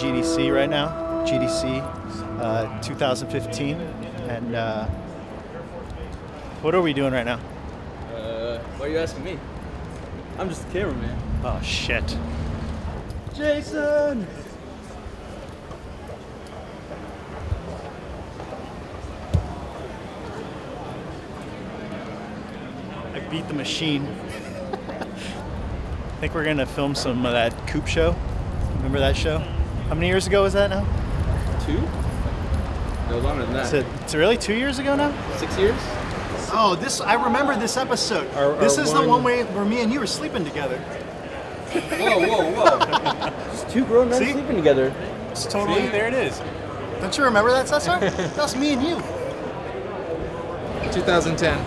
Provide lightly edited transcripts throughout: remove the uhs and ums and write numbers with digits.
GDC right now, GDC 2015, and what are we doing right now? Why are you asking me? I'm just a cameraman. Oh shit. Jason! I beat the machine. I think we're gonna film some of that Coop show. Remember that show? How many years ago was that now? 2? No, longer than that. It's really 2 years ago now? 6 years? Oh, I remember this episode. This is the one where me and you were sleeping together. Whoa. Just 2 grown men sleeping together. It's totally. See, there it is. Don't you remember that, Cesar? That's me and you. 2010.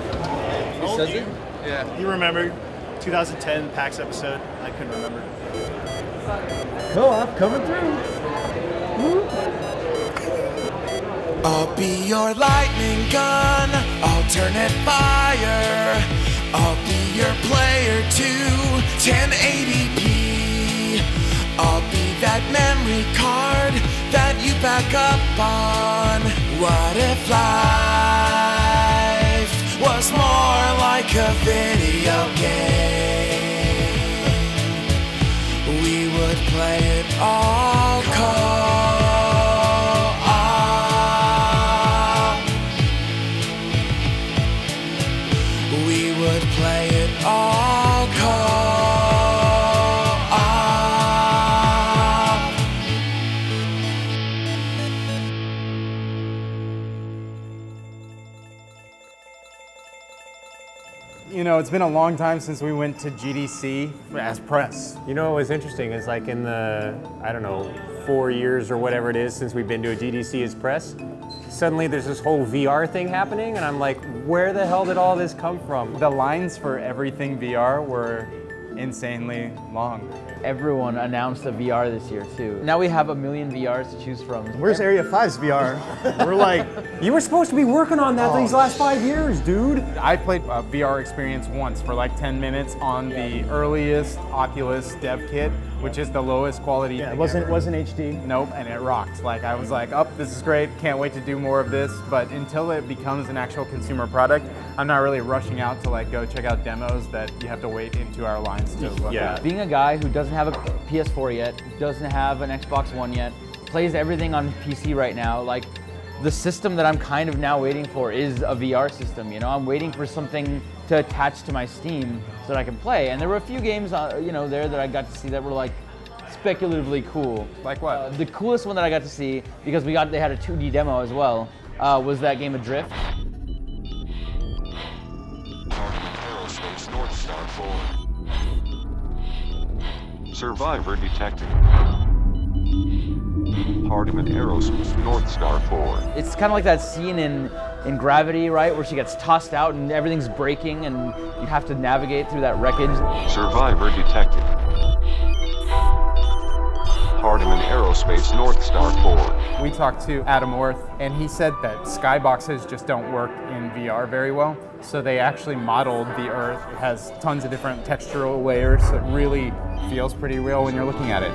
Cesar? Yeah. You remember 2010 PAX episode? I couldn't remember. Co-op coming through. I'll be your lightning gun, alternate fire. I'll be your player to 1080p. I'll be that memory card that you back up on. What if life was more like a video game? We would play it all co-op. We would play it all co-op. You know, it's been a long time since we went to GDC as press. You know what was interesting is like in the, I don't know, 4 years or whatever it is since we've been to a GDC as press, suddenly there's this whole VR thing happening and I'm like, where the hell did all this come from? The lines for everything VR were insanely long. Everyone announced a VR this year too. Now we have 1 million VRs to choose from. Where's Area 5's VR? We're like, You were supposed to be working on that these last 5 years, dude. I played a VR experience once for like 10 minutes on the earliest Oculus dev kit, which is the lowest quality. yeah, it thing wasn't ever. HD. Nope, and it rocked. Like I was like, oh, this is great, can't wait to do more of this. But until it becomes an actual consumer product, I'm not really rushing out to like go check out demos that you have to wait in 2 hour lines to look at. Being a guy who doesn't have a PS4 yet, doesn't have an Xbox One yet, plays everything on PC right now, like the system that I'm kind of now waiting for is a VR system, you know? I'm waiting for something to attach to my Steam so that I can play. And there were a few games, you know, there that I got to see that were like speculatively cool. Like what? The coolest one that I got to see, because they had a 2D demo as well, was that game Adrift. Aerospace North Star 4. Survivor detected. Hardiman Aerospace North Star 4. It's kind of like that scene in Gravity, right, where she gets tossed out and everything's breaking and you have to navigate through that wreckage. Survivor detected. Hardiman Aerospace North Star 4. We talked to Adam Orth, and he said that skyboxes just don't work in VR very well. So they actually modeled the Earth. It has tons of different textural layers, so it really feels pretty real when you're looking at it.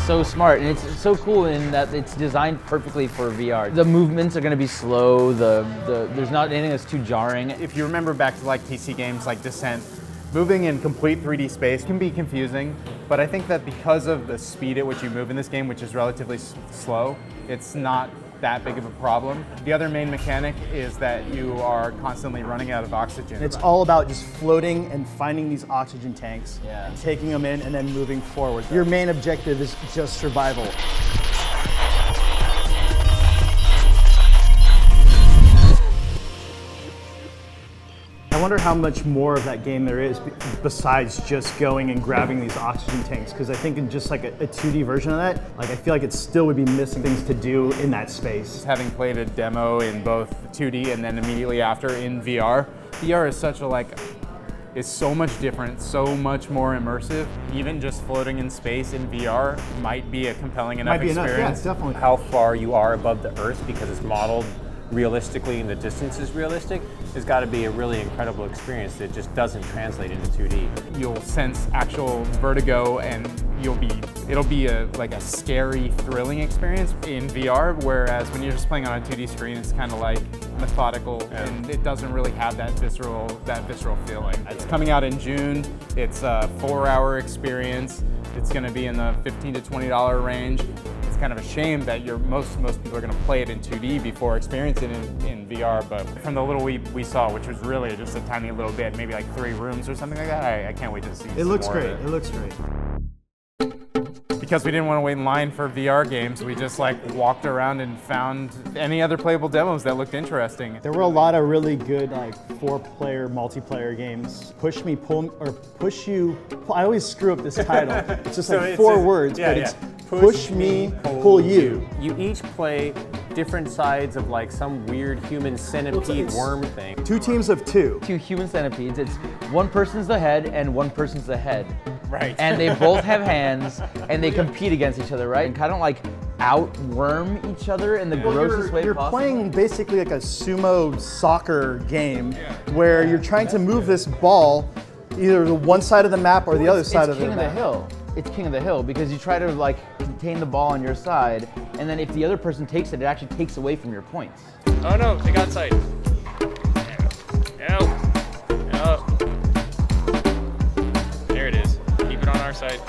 So smart, and it's so cool in that it's designed perfectly for VR. The movements are going to be slow, there's not anything that's too jarring. If you remember back to like PC games like Descent, moving in complete 3D space can be confusing, but I think that because of the speed at which you move in this game, which is relatively slow, it's not that big of a problem. The other main mechanic is that you are constantly running out of oxygen. It's all about just floating and finding these oxygen tanks, and taking them in and then moving forward. Your main objective is just survival. I wonder how much more of that game there is besides just going and grabbing these oxygen tanks, because I think in just like a 2D version of that, like I feel like it still would be missing things to do in that space. Having played a demo in both 2D and then immediately after in VR, VR is such a like is so much different, so much more immersive. Even just floating in space in VR might be a compelling enough experience. Yeah, definitely. How far you are above the Earth because it's modeled realistically and the distance is realistic has got to be a really incredible experience that just doesn't translate into 2D. You'll sense actual vertigo, and it'll be like a scary, thrilling experience in VR, whereas when you're just playing on a 2D screen, it's kind of like methodical, and it doesn't really have that visceral feeling. It's coming out in June. It's a 4-hour experience. It's going to be in the $15 to $20 range. It's kind of a shame that most people are going to play it in 2D before experiencing it in VR, but from the little we saw, which was really just a tiny little bit, maybe like 3 rooms or something like that, I can't wait to see some It looks more of great. It looks great. Because we didn't want to wait in line for VR games, we just like walked around and found any other playable demos that looked interesting. There were a lot of really good like 4-player multiplayer games. Push me, pull, or push you. I always screw up this title. It's just like 4 words, but it's push me, pull you. You each play different sides of like some weird human centipede worm thing. 2 teams of 2. 2 human centipedes. It's one person's the head and one person's the head. Right. And they both have hands and they compete against each other, right? And kind of like outworm each other in the grossest way You're possible. playing basically like a sumo soccer game where you're trying to move this ball either to one side of the map or the other side of the map. It's king of the hill. It's king of the hill because you try to like contain the ball on your side, and then if the other person takes it, it actually takes away from your points. Oh no, they got sight. There it is. Keep it on our side.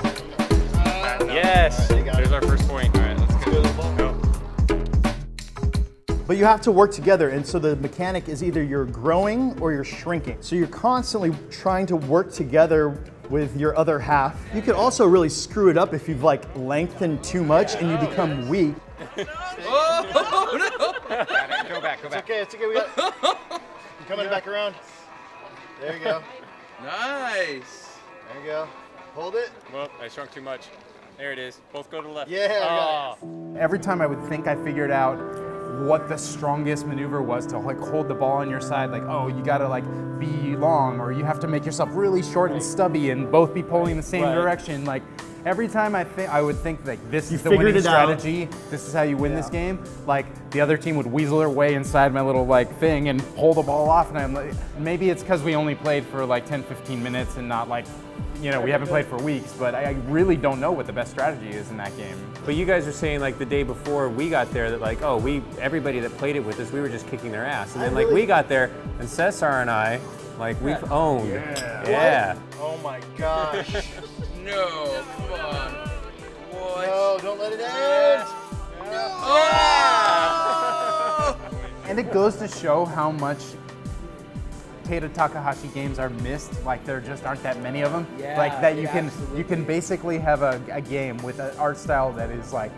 Yes! There's our first point. All right, let's go. But you have to work together, and so the mechanic is either you're growing or you're shrinking. So you're constantly trying to work together with your other half. You could also really screw it up if you've like lengthened too much and you become weak. Oh no! Go back. It's okay, we got you're coming back around. There you go. Nice! There you go. Hold it. Well, I shrunk too much. There it is. Both go to the left. Yeah, I got it. Every time I would think I figured out what the strongest maneuver was to like hold the ball on your side, like, oh, you gotta like be long, or you have to make yourself really short and stubby and both be pulling in the same direction. Like every time I would think like this is the winning strategy, this is how you win this game, like the other team would weasel their way inside my little like thing and pull the ball off, and I'm like, maybe it's because we only played for like 10-15 minutes and not like, you know, we haven't played for weeks, but I really don't know what the best strategy is in that game. But you guys are saying like the day before we got there that like, oh, everybody that played it with us, we were just kicking their ass. And then like we got there and Cesar and I, like we've owned. Yeah. Oh my gosh. No, come on. What? No, don't let it end. Oh! And it goes to show how much Keita Takahashi games are missed. Like there just aren't that many of them. Yeah, like that you absolutely. can basically have a game with an art style that is like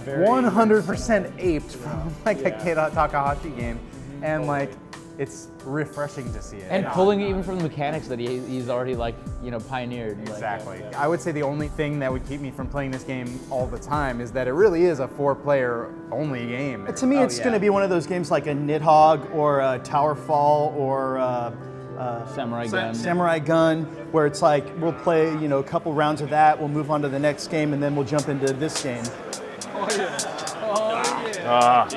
100% aped from like a Keita Takahashi game, and like it's refreshing to see it. And pulling even from the mechanics that he's already like, you know, pioneered. Exactly. I would say the only thing that would keep me from playing this game all the time is that it really is a 4-player only game. To me, it's going to be one of those games like a Nidhogg or a Towerfall or Samurai Gun, where it's like we'll play, you know, a couple rounds of that, we'll move on to the next game, and then we'll jump into this game. Oh yeah.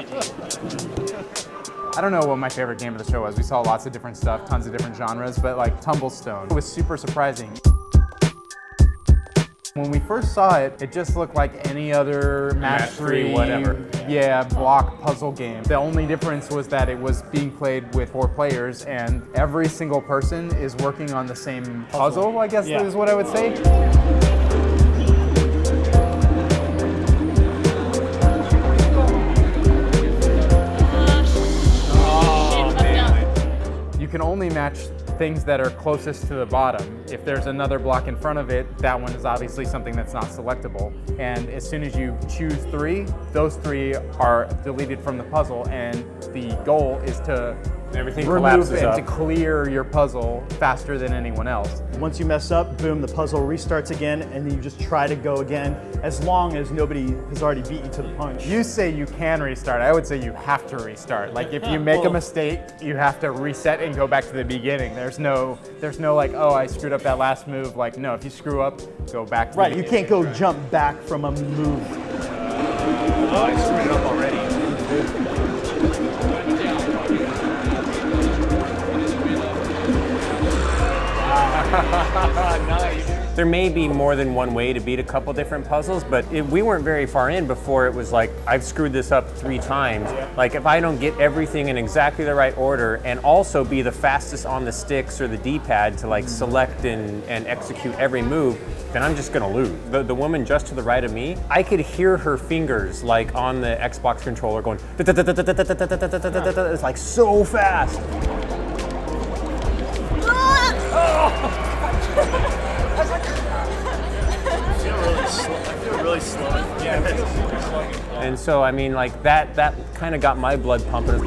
I don't know what my favorite game of the show was. We saw lots of different stuff, tons of different genres, but like Tumblestone was super surprising. When we first saw it, it just looked like any other match 3, whatever. Yeah, block puzzle game. The only difference was that it was being played with 4 players, and every single person is working on the same puzzle, I guess is what I would say. You can only match things that are closest to the bottom. If there's another block in front of it, that one is obviously something that's not selectable. And as soon as you choose 3, those 3 are deleted from the puzzle, and the goal is to Everything remove collapses and up. to clear your puzzle faster than anyone else. Once you mess up, boom, the puzzle restarts again, and then you just try to go again, as long as nobody has already beat you to the punch. You say you can restart. I would say you have to restart. Like if you make a mistake, you have to reset and go back to the beginning. There's no like, oh, I screwed up that last move. Like, no, if you screw up, go back to Right, the you beginning. can't go jump back from a move. Oh, I screwed it up already. Nice. There may be more than one way to beat a couple different puzzles, but we weren't very far in before it was like, I've screwed this up 3 times. Like if I don't get everything in exactly the right order and also be the fastest on the sticks or the D-pad to like select and execute every move, then I'm just gonna lose. The woman just to the right of me, I could hear her fingers like on the Xbox controller going, it's like so fast. I feel really slow. Yeah. And so, I mean, like that kind of got my blood pumping. Oh,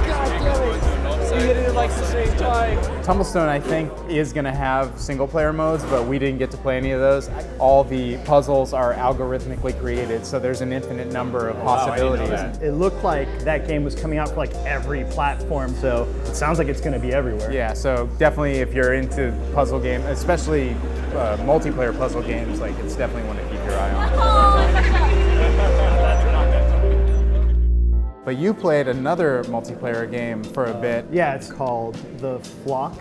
God damn it. We hit it like the same time. Tumblestone, I think, is going to have single-player modes, but we didn't get to play any of those. All the puzzles are algorithmically created, so there's an infinite number of possibilities. It looked like that game was coming out for like every platform, so it sounds like it's going to be everywhere. Yeah, so definitely if you're into puzzle games, especially multiplayer puzzle games, like it's definitely one to keep your eye on. But you played another multiplayer game for a bit. Yeah, it's called The Flock.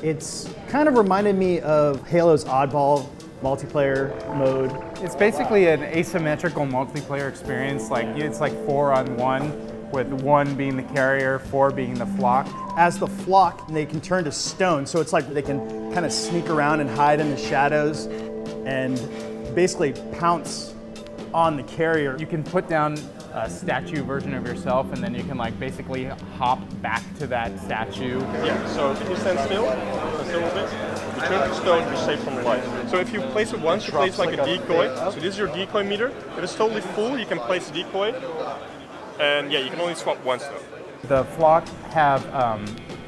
It's kind of reminded me of Halo's Oddball multiplayer mode. It's basically an asymmetrical multiplayer experience. Like it's like 4-on-1, with 1 being the carrier, 4 being the flock. As the flock, they can turn to stone, so it's like they can kind of sneak around and hide in the shadows and basically pounce on the carrier. You can put down a statue version of yourself, and then you can like basically hop back to that statue. Yeah, so if you stand still a little bit, you turn to stone, you're safe from the light. So if you place it once, you place like a decoy. So this is your decoy meter. If it's totally full, you can place a decoy. And yeah, you can only swap once though. The flock have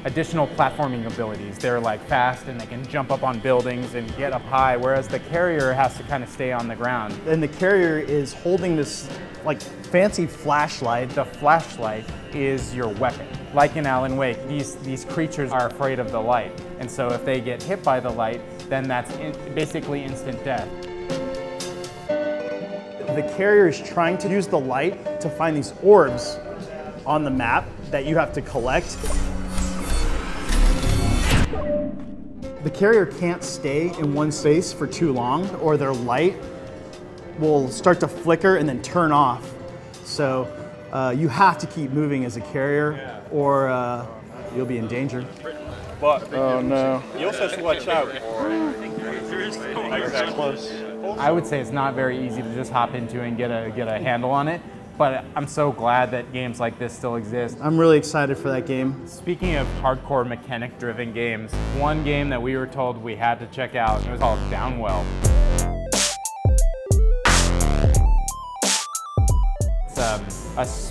additional platforming abilities. They're like fast and they can jump up on buildings and get up high, whereas the carrier has to kind of stay on the ground. And the carrier is holding this like fancy flashlight. The flashlight is your weapon. Like in Alan Wake, these creatures are afraid of the light. And so if they get hit by the light, then that's basically instant death. The carrier is trying to use the light to find these orbs on the map that you have to collect. The carrier can't stay in one space for too long, or their light will start to flicker and then turn off. So you have to keep moving as a carrier, or you'll be in danger. But oh no, you also have to watch out. That's close. I would say it's not very easy to just hop into and get a handle on it, but I'm so glad that games like this still exist. I'm really excited for that game. Speaking of hardcore mechanic-driven games, one game that we were told we had to check out, it was called Downwell. It's a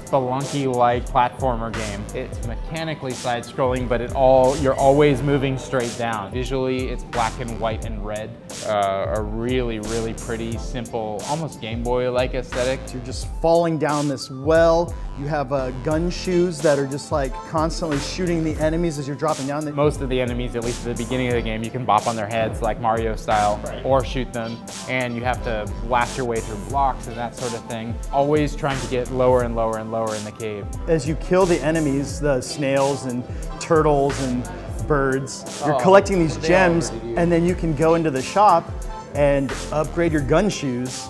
Spelunky-like platformer game. It's mechanically side-scrolling, but you're always moving straight down. Visually, it's black and white and red. A really, really pretty, simple, almost Game Boy-like aesthetic. You're just falling down this well. You have gun shoes that are just like constantly shooting the enemies as you're dropping down. Most of the enemies, at least at the beginning of the game, you can bop on their heads like Mario style, or shoot them, and you have to blast your way through blocks and that sort of thing. Always trying to get lower and lower and lower in the cave. As you kill the enemies, the snails and turtles and birds, you're collecting these gems, and then you can go into the shop and upgrade your gun shoes.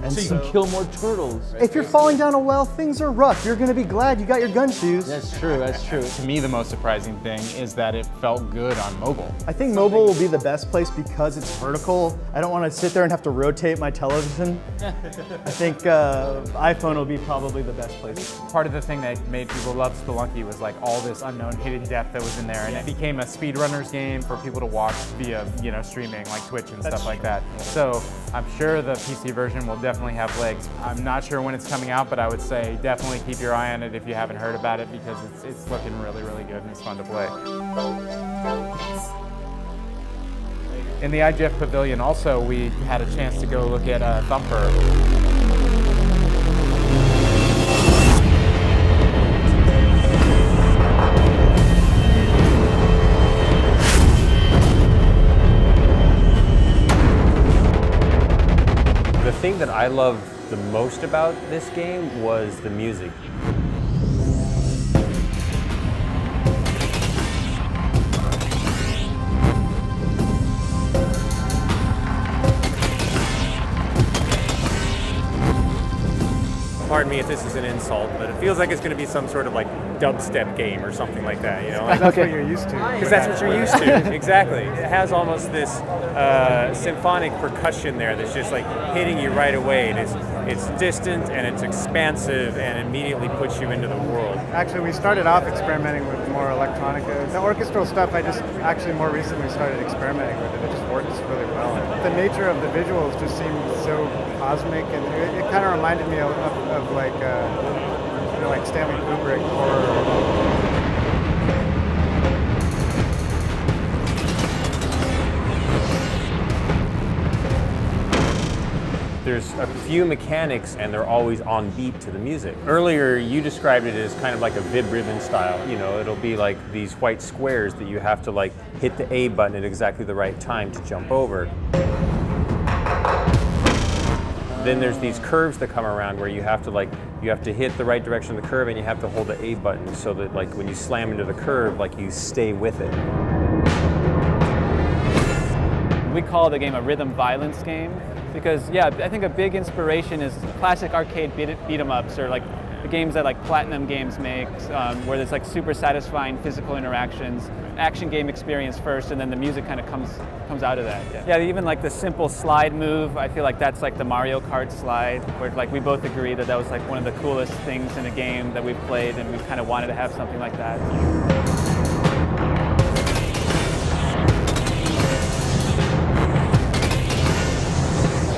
And So you can kill more turtles. if you're falling down a well, things are rough. You're gonna be glad you got your gun shoes. That's true, that's true. To me, the most surprising thing is that it felt good on mobile. I think mobile will be the best place because it's vertical. I don't want to sit there and have to rotate my television. I think iPhone will be probably the best place. Part of the thing that made people love Spelunky was like all this unknown hidden depth that was in there, and it became a speedrunners game for people to watch via streaming like Twitch and stuff like that. So I'm sure the PC version will definitely have legs. I'm not sure when it's coming out, but I would say definitely keep your eye on it if you haven't heard about it, because it's looking really, really good and it's fun to play. In the IGF Pavilion also, we had a chance to go look at Thumper. The thing that I loved the most about this game was the music. Pardon me if this is an insult, but it feels like it's going to be some sort of like dubstep game or something like that, you know? That's what you're used to. Because that's what you're used to, exactly. It has almost this symphonic percussion there that's just like hitting you right away. It's distant and it's expansive and immediately puts you into the world. Actually, we started off experimenting with more electronica. The orchestral stuff, I just actually more recently started experimenting with it. It just works really well. The nature of the visuals just seemed so cosmic, and it kind of reminded me of like, you know, like Stanley Kubrick horror. There's a few mechanics and they're always on beat to the music. Earlier you described it as kind of like a Vib Ribbon style. You know, it'll be like these white squares that you have to like hit the A button at exactly the right time to jump over. Then there's these curves that come around where you have to hit the right direction of the curve and you have to hold the A button so that like when you slam into the curve, like you stay with it. We call the game a rhythm violence game because, yeah, I think a big inspiration is classic arcade beat 'em ups, or like the games that like Platinum Games makes, where there's like super satisfying physical interactions, action game experience first, and then the music kind of comes out of that. Yeah, even like the simple slide move, I feel like that's like the Mario Kart slide, where like we both agree that that was like one of the coolest things in a game that we've played, and we kind of wanted to have something like that.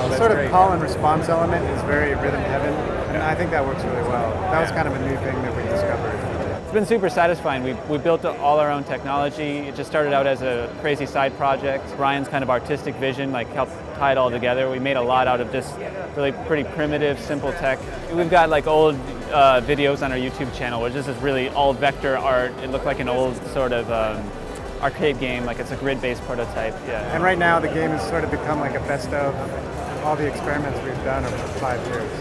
The sort of call and response element is very rhythm heaven, and I think that works really well. That was kind of a new thing that we discovered. It's been super satisfying. We built all our own technology. It just started out as a crazy side project. Brian's kind of artistic vision like helped tie it all together. We made a lot out of just really pretty primitive, simple tech. We've got like old videos on our YouTube channel where this is really all vector art. It looked like an old sort of arcade game, like it's a grid-based prototype. Yeah. And right now the game has sort of become like a best of all the experiments we've done over 5 years.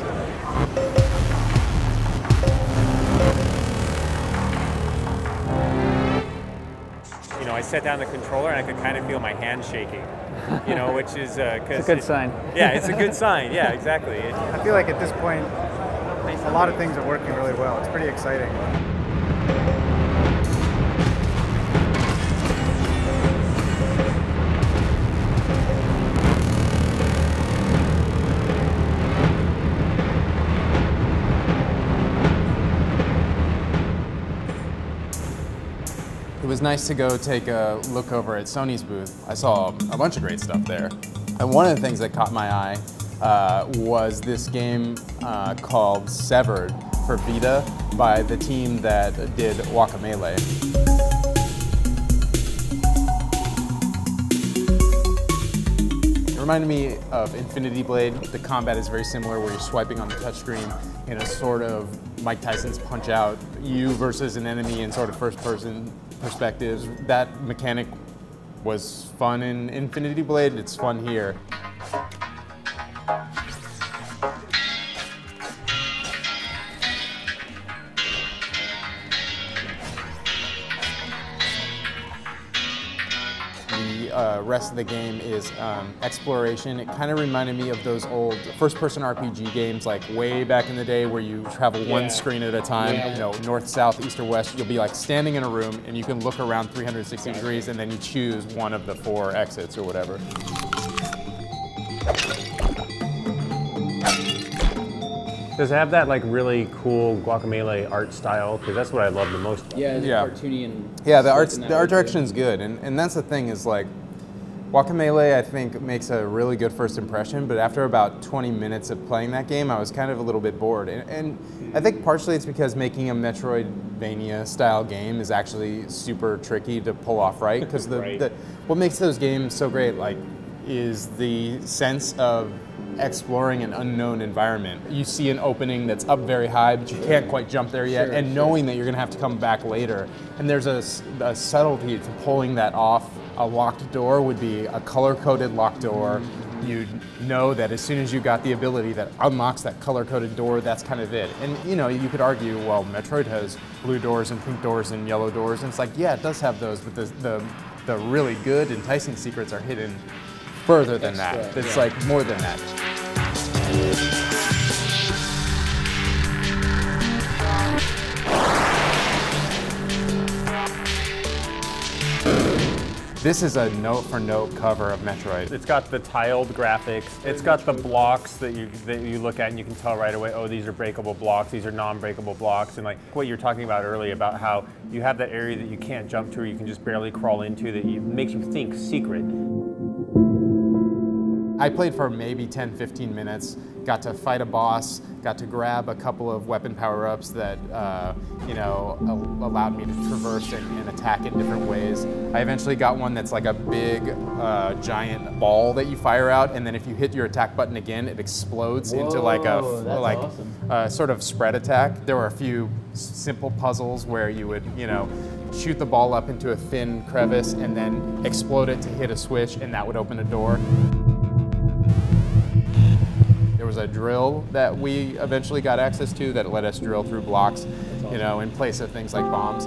You know, I set down the controller and I could kind of feel my hand shaking, you know, which is it's a good sign. Yeah, it's a good sign. Yeah, exactly. I feel like at this point, a lot of things are working really well. It's pretty exciting. It was nice to go take a look over at Sony's booth. I saw a bunch of great stuff there. And one of the things that caught my eye was this game called Severed for Vita by the team that did Guacamelee. It reminded me of Infinity Blade. The combat is very similar, where you're swiping on the touchscreen in a sort of Mike Tyson's Punch-Out, you versus an enemy in sort of first-person perspectives. That mechanic was fun in Infinity Blade, it's fun here. The rest of the game is exploration. It kind of reminded me of those old first-person RPG games, like way back in the day, where you travel one screen at a time. You know, north, south, east, or west. You'll be like standing in a room, and you can look around 360 degrees, and then you choose one of the 4 exits or whatever. Does it have that like really cool Guacamelee art style? Because that's what I love the most. Yeah, it's cartoony and yeah, the art direction is good, and that's the thing is like, Guacamelee, I think, makes a really good first impression, but after about 20 minutes of playing that game, I was kind of a little bit bored. And I think partially it's because making a Metroidvania-style game is actually super tricky to pull off right, because what makes those games so great, like, is the sense of exploring an unknown environment. You see an opening that's up very high, but you can't quite jump there yet, and knowing that you're going to have to come back later. And there's a subtlety to pulling that off. A locked door would be a color-coded locked door. You know that as soon as you got the ability that unlocks that color-coded door, that's kind of it. And you know, you could argue, well, Metroid has blue doors and pink doors and yellow doors, and it's like, yeah, it does have those, but the really good, enticing secrets are hidden further than that. It's like more than that. This is a note-for-note cover of Metroid. It's got the tiled graphics. It's got the blocks that you look at and you can tell right away, oh, these are breakable blocks, these are non-breakable blocks. And like what you were talking about earlier about how you have that area that you can't jump to or you can just barely crawl into that makes you think secret. I played for maybe 10, 15 minutes, got to fight a boss, got to grab a couple of weapon power-ups that you know, allowed me to traverse and attack in different ways. I eventually got one that's like a big, giant ball that you fire out, and then if you hit your attack button again, it explodes into like a sort of spread attack. There were a few simple puzzles where you would, you know, shoot the ball up into a thin crevice and then explode it to hit a switch, and that would open a door. There was a drill that we eventually got access to that let us drill through blocks, you know, in place of things like bombs.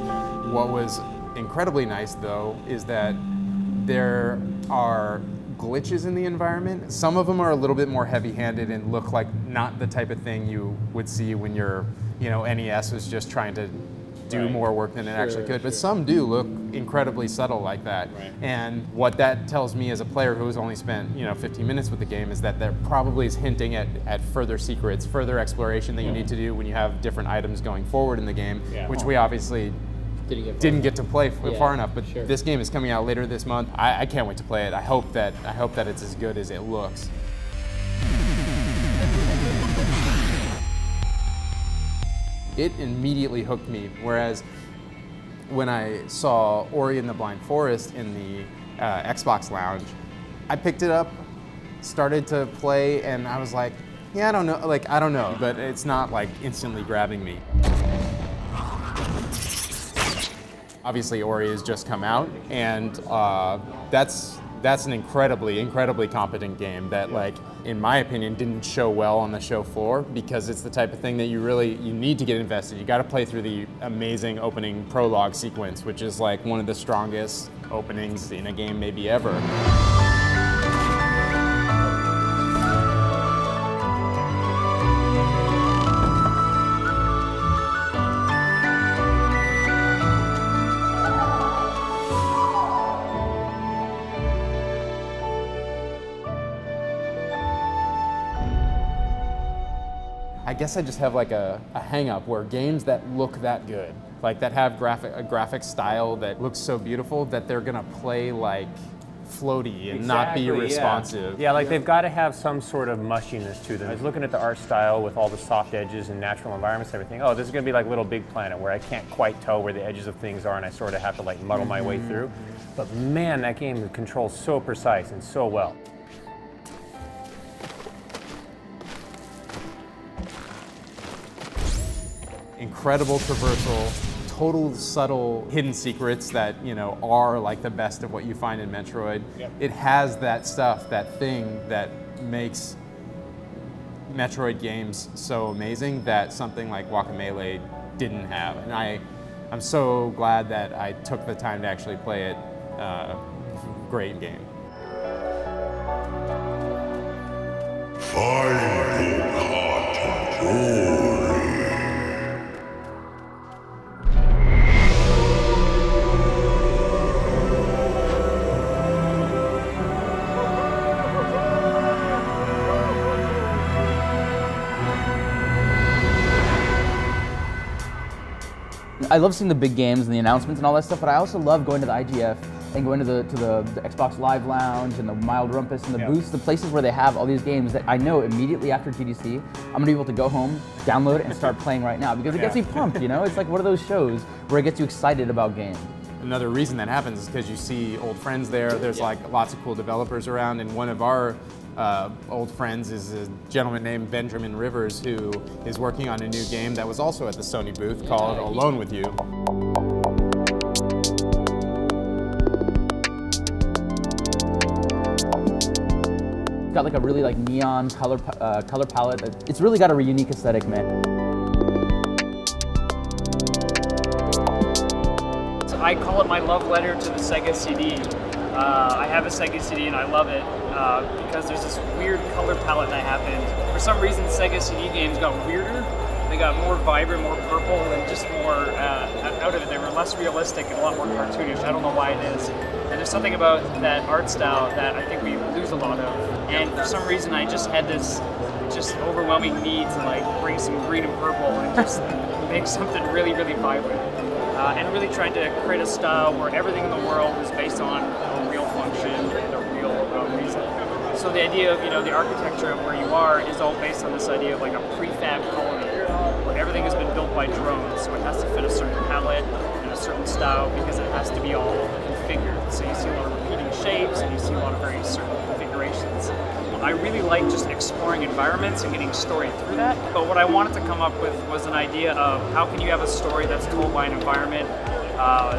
What was incredibly nice, though, is that there are glitches in the environment. Some of them are a little bit more heavy-handed and look like not the type of thing you would see when your, you know, NES was just trying to do more work than it actually could, but some do look incredibly subtle like that. And what that tells me as a player who's only spent, you know, 15 minutes with the game is that there probably is hinting at further secrets, further exploration that you need to do when you have different items going forward in the game, which we obviously didn't get to play far enough. But this game is coming out later this month. I can't wait to play it. I hope that it's as good as it looks. It immediately hooked me, whereas when I saw Ori and the Blind Forest in the Xbox Lounge, I picked it up, started to play, and I was like, yeah, I don't know, but it's not like instantly grabbing me. Obviously, Ori has just come out, and that's an incredibly competent game that, like, in my opinion, didn't show well on the show floor because it's the type of thing that you need to get invested. You got to play through the amazing opening prologue sequence, which is like one of the strongest openings in a game maybe ever. I guess I just have like a hang up where games that look that good, like that have a graphic style that looks so beautiful that they're gonna play like floaty and not be responsive. Yeah, like they've got to have some sort of mushiness to them. I was looking at the art style with all the soft edges and natural environments and everything. Oh, this is gonna be like Little Big Planet where I can't quite tell where the edges of things are and I sort of have to like muddle my way through. But man, that game controls so precise and so well. Incredible traversal, total subtle hidden secrets that, you know, are like the best of what you find in Metroid. It has that stuff, that thing that makes Metroid games so amazing that something like Guacamelee didn't have. And I'm so glad that I took the time to actually play it. Great game. I love seeing the big games and the announcements and all that stuff, but I also love going to the IGF and go into the Xbox Live Lounge and the Mild Rumpus and the booths, the places where they have all these games that I know immediately after GDC, I'm gonna be able to go home, download it, and start playing right now because it gets me pumped, you know? It's like one of those shows where it gets you excited about games. Another reason that happens is because you see old friends there. There's like lots of cool developers around, and one of our old friends is a gentleman named Benjamin Rivers who is working on a new game that was also at the Sony booth called Alone With You. It's got like a really like neon color palette. It's really got a unique aesthetic, man. I call it my love letter to the Sega CD. I have a Sega CD and I love it because there's this weird color palette that happened. For some reason, Sega CD games got weirder. They got more vibrant, more purple, and just more out of it. They were less realistic and a lot more cartoonish. I don't know why it is. And there's something about that art style that I think we lose a lot of. And for some reason, I just had this just overwhelming need to like bring some green and purple and just make something really, really vibrant. And really trying to create a style where everything in the world is based on a real function and a real reason. So the idea of the architecture of where you are is all based on this idea of like a prefab colony where everything has been built by drones. So it has to fit a certain palette and a certain style because it has to be all configured. So you see a lot of repeating shapes and you see a lot of very certain configurations. I really like just exploring environments and getting story through that, but what I wanted to come up with was an idea of how can you have a story that's told by an environment,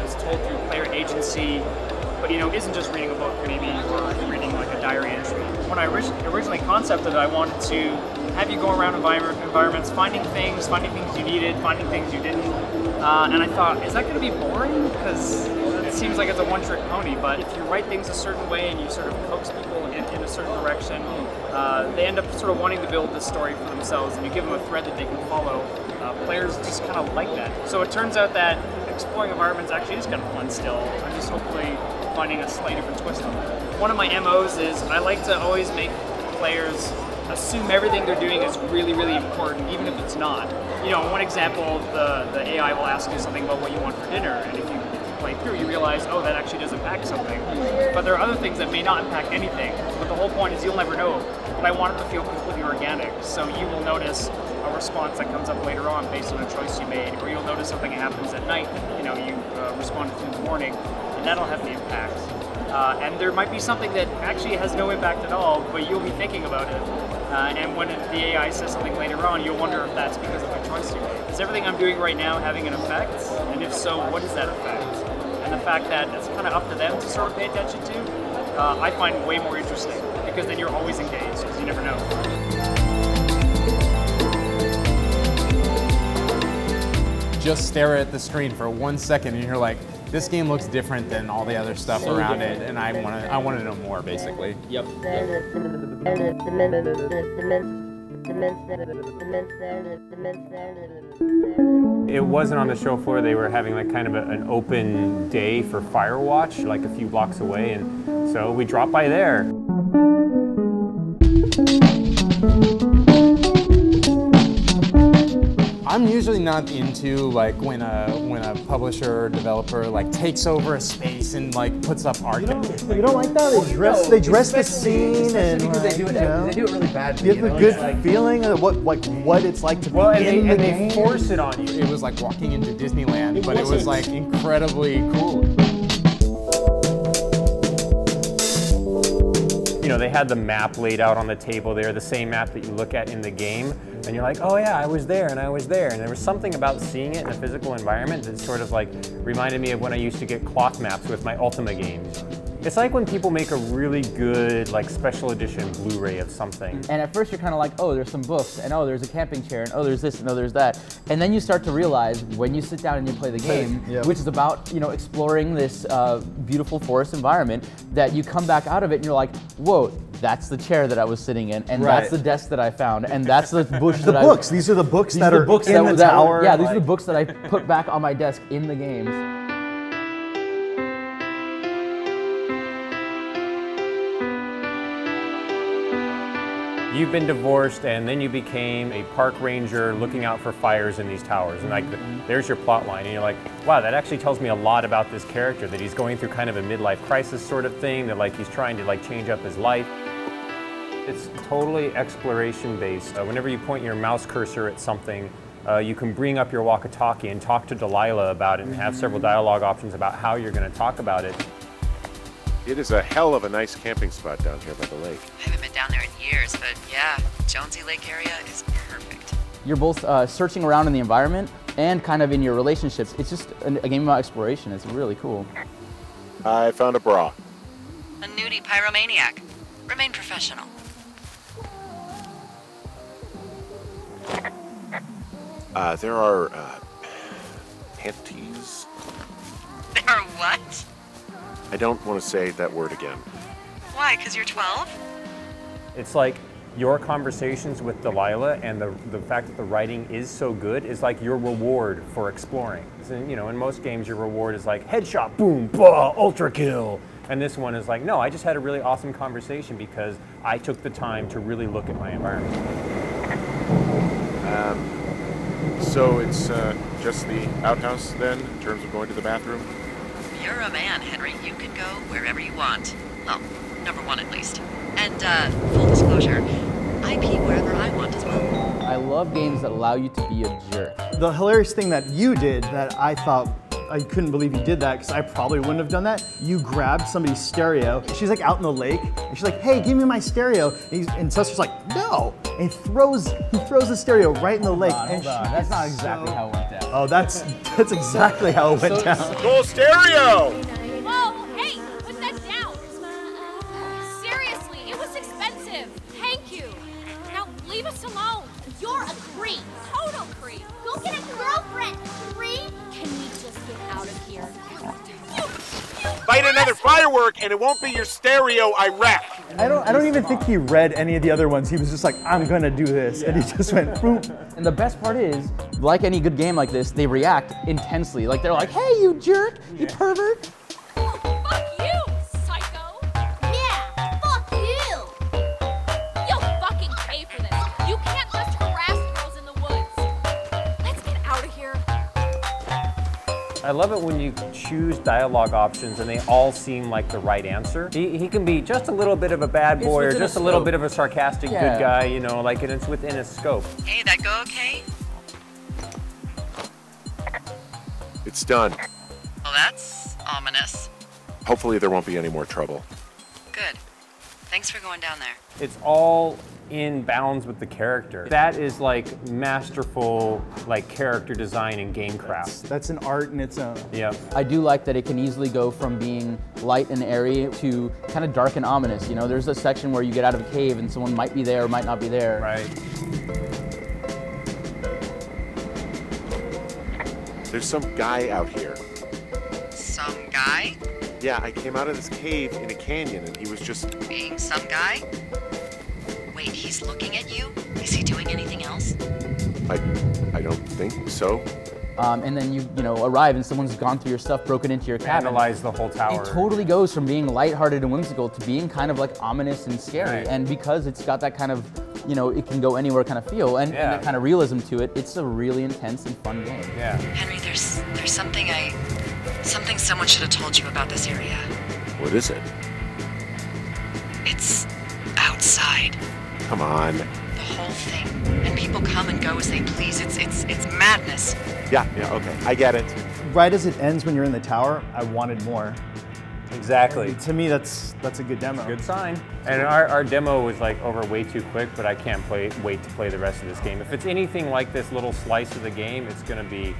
it's told through player agency, but isn't just reading a book maybe, or reading like a diary entry. When I originally concepted it, I wanted to have you go around environments, finding things you needed, finding things you didn't, and I thought, is that going to be boring? Because it seems like it's a one-trick pony, but if you write things a certain way and you sort of coax people in a certain direction, they end up sort of wanting to build this story for themselves, and you give them a thread that they can follow. Players just kind of like that. So it turns out that exploring environments actually is kind of fun still. I'm just hopefully finding a slightly different twist on that. One of my MOs is I like to always make players assume everything they're doing is really, really important, even if it's not. In one example, the AI will ask you something about what you want for dinner, and if you play through, you realize, oh, that actually does impact something. But there are other things that may not impact anything. But the whole point is you'll never know. But I want it to feel completely organic. So you will notice a response that comes up later on based on a choice you made, or you'll notice something that happens at night that you responded to in the morning, and that'll have the impact. And there might be something that actually has no impact at all, but you'll be thinking about it. And when the AI says something later on, you'll wonder if that's because of a choice you made. Is everything I'm doing right now having an effect? And if so, what is that effect? And the fact that it's kind of up to them to sort of pay attention to, I find way more interesting, because then you're always engaged, because you never know. Just stare at the screen for 1 second and you're like, this game looks different than all the other stuff around it, and I want to know more, basically. Yep. It wasn't on the show floor. They were having like kind of an open day for Firewatch, like a few blocks away, and so we dropped by there. I'm usually not into like when a publisher or developer like takes over a space and like puts up art. You don't like that? They dress the scene and because they do it really badly. Give a good feeling of what it's like to be in the game. They force it on you. It was like walking into Disneyland, but it was like incredibly cool. They had the map laid out on the table there, the same map that you look at in the game, and you're like, oh yeah, I was there, and I was there. And there was something about seeing it in a physical environment that sort of like reminded me of when I used to get cloth maps with my Ultima games. It's like when people make a really good like special edition Blu-ray of something. And at first you're kind of like, oh, there's some books, and oh, there's a camping chair, and oh, there's this, and oh, there's that. And then you start to realize when you sit down and you play the game, which is about exploring this beautiful forest environment, that you come back out of it and you're like, whoa, that's the chair that I was sitting in, and that's the desk that I found, and that's the bush that books. These are the books that are in the tower. Yeah, these are the books that I put back on my desk in the game. you've been divorced and then you became a park ranger looking out for fires in these towers. And like, there's your plot line. And you're like, wow, that actually tells me a lot about this character, that he's going through kind of a midlife crisis sort of thing, that like he's trying to like change up his life. It's totally exploration based. Whenever you point your mouse cursor at something, you can bring up your walkie-talkie and talk to Delilah about it and have several dialogue options about how you're going to talk about it. It is a hell of a nice camping spot down here by the lake. I haven't been down there in years, but yeah, Jonesy Lake area is perfect. You're both searching around in the environment and kind of in your relationships. It's just a game about exploration. It's really cool. I found a bra. A nudie pyromaniac. Remain professional. There are panties. There are what? I don't want to say that word again. Why, because you're 12? It's like your conversations with Delilah and the fact that the writing is so good is like your reward for exploring. So, you know, in most games your reward is like headshot, boom, bah, ultra kill. And this one is like, no, I just had a really awesome conversation because I took the time to really look at my environment. So it's just the outhouse then, in terms of going to the bathroom? You're a man, Henry. You can go wherever you want. Well, number one at least. And full disclosure, I pee wherever I want as well. I love games that allow you to be a jerk. The hilarious thing that you did that I thought, I couldn't believe you did that because I probably wouldn't have done that. You grabbed somebody's stereo. She's like out in the lake and she's like, hey, give me my stereo. And Cesar's like, no. And he throws the stereo right in the lake. Hold on. That's not exactly how it went down. Oh, that's exactly how it went down. Go stereo! Whoa, hey, put that down. Seriously, it was expensive. Thank you. Now leave us alone. You're a creep. Total creep. Go get a girlfriend, creep. Can we just get out of here? Light another firework and it won't be your stereo I wreck. I don't even think he read any of the other ones. He was just like, I'm gonna do this. And he just went, boop. And the best part is, like any good game like this, they react intensely. Like they're like, hey, you jerk, you pervert. Fuck you, psycho. Yeah, fuck you. You'll fucking pay for this. You can't just harass girls in the woods. Let's get out of here. I love it when you choose dialogue options and they all seem like the right answer. He can be just a little bit of a bad boy or just a little bit of a sarcastic good guy, you know, like and it's within his scope. Hey, that go okay? It's done. Well, that's ominous. Hopefully there won't be any more trouble. Good. Thanks for going down there. It's all in bounds with the character. That is like masterful like character design and game craft. That's an art in its own. Yeah. I do like that it can easily go from being light and airy to kind of dark and ominous. You know, there's a section where you get out of a cave and someone might be there or might not be there. Right. There's some guy out here. Some guy? Yeah, I came out of this cave in a canyon and he was just... Being some guy? Wait, he's looking at you? Is he doing anything else? I don't think so. And then you arrive and someone's gone through your stuff, broken into your cabin. Analyze the whole tower. It totally goes from being lighthearted and whimsical to being kind of like ominous and scary. Right. And because it's got that kind of, you know, it can go anywhere kind of feel and that kind of realism to it, it's a really intense and fun game. Yeah. Henry, there's something someone should have told you about this area. What is it? It's outside. Come on. The whole thing. And people come and go as they please. It's madness. Yeah, okay. I get it. Right as it ends when you're in the tower, I wanted more. Exactly. To me, that's a good demo. Good sign. And our demo was like over way too quick, but I can't wait to play the rest of this game. If it's anything like this little slice of the game, it's going to be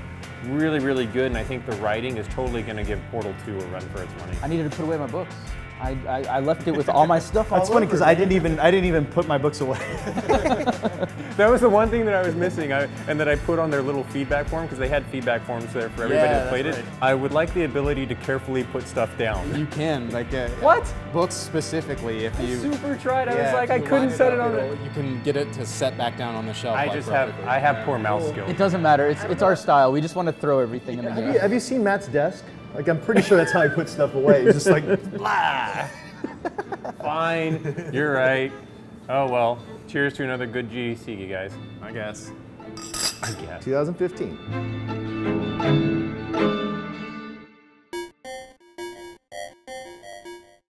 really, really good. And I think the writing is totally going to give Portal 2 a run for its money. I needed to put away my books. I left it with all my stuff all That's funny because over. I didn't even put my books away. That was the one thing that I was missing and that I put on their little feedback form because they had feedback forms there for everybody that played it. I would like the ability to carefully put stuff down. You can, like what? Books specifically, if you super tried. I was like, I couldn't set it on it. You can get it to set back down on the shelf. I just have poor mouse skills. It doesn't matter. It's our style. We just want to throw everything in the game. Have you seen Matt's desk? Like, I'm pretty sure that's how he puts stuff away. He's just like, blah. Fine, you're right. Oh well, cheers to another good GDC, you guys. I guess. 2015.